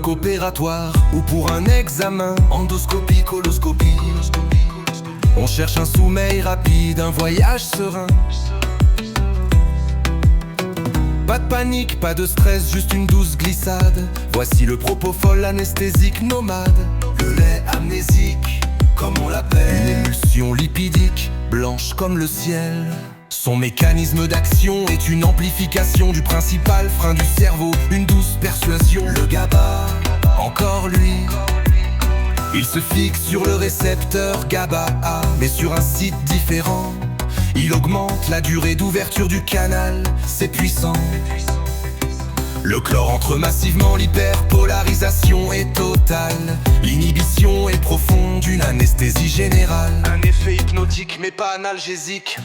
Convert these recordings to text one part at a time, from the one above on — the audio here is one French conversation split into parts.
bloc opératoire ou pour un examen, endoscopie, coloscopie. On cherche un sommeil rapide, un voyage serein. Pas de panique, pas de stress, juste une douce glissade. Voici le propofol anesthésique nomade. Le lait amnésique, comme on l'appelle. Une émulsion lipidique, blanche comme le ciel. Son mécanisme d'action est une amplification du principal frein du cerveau. Une douce persuasion, le GABA, encore lui. Il se fixe sur le récepteur GABA-A, mais sur un site différent. Il augmente la durée d'ouverture du canal, c'est puissant. Le chlore entre massivement, l'hyperpolarisation est totale. L'inhibition est profonde, une anesthésie générale. Un effet hypnotique mais pas analgésique.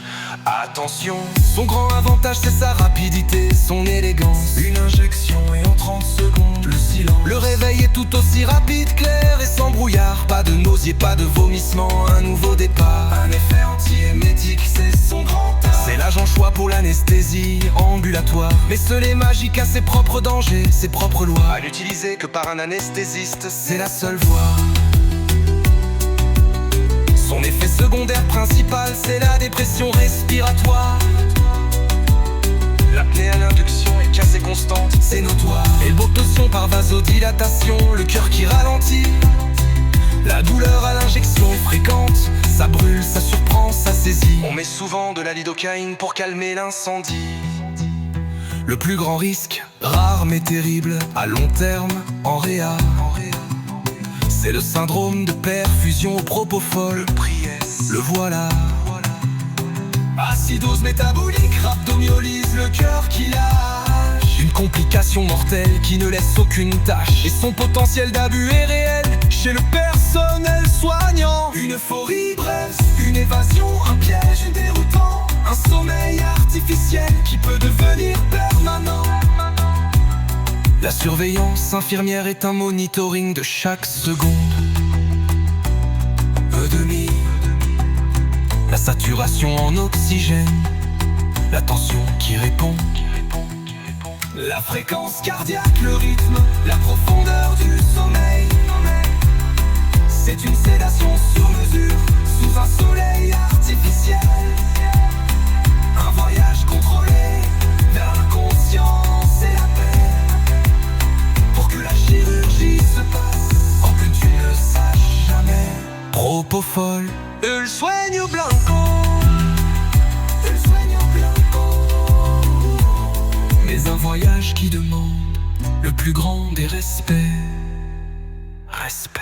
Attention, son grand avantage c'est sa rapidité, son élégance. Une injection et en 30 secondes, le silence. Le réveil est tout aussi rapide, clair et sans brouillard. Pas de nausées, pas de vomissements, un nouveau départ. Un effet anti-émétique, c'est son grand art. C'est l'agent choix pour l'anesthésie ambulatoire. Mais seul est magique à ses propres dangers, ses propres lois. À n'utiliser que par un anesthésiste, c'est la seule voie. Son effet secondaire principal, c'est la dépression respiratoire. L'apnée à l'induction est cassée constante, c'est notoire. Et l'hypotension par vasodilatation, le cœur qui ralentit. La douleur à l'injection fréquente, ça brûle, ça surprend, ça saisit. On met souvent de la lidocaïne pour calmer l'incendie. Le plus grand risque, rare mais terrible, à long terme, en réa. C'est le syndrome de perfusion au propofol. Le voilà. Acidose métabolique, rhabdomyolyse, le cœur qui lâche. Une complication mortelle qui ne laisse aucune tache. Et son potentiel d'abus est réel chez le personnel soignant. Une euphorie brève, une évasion, un piège déroutant. Un sommeil artificiel qui peut devenir permanent. La surveillance infirmière est un monitoring de chaque seconde. Demi. La saturation en oxygène, la tension qui répond. La fréquence cardiaque, le rythme, la profondeur du sommeil. C'est une sédation sur mesure, sous un soleil artificiel. Un voyage contrôlé vers l'inconscience et la paix. Pour que la chirurgie se passe sans que tu ne saches jamais. Propofol, el sueño blanco. El sueño blanco. Mais un voyage qui demande le plus grand des respects. Respect.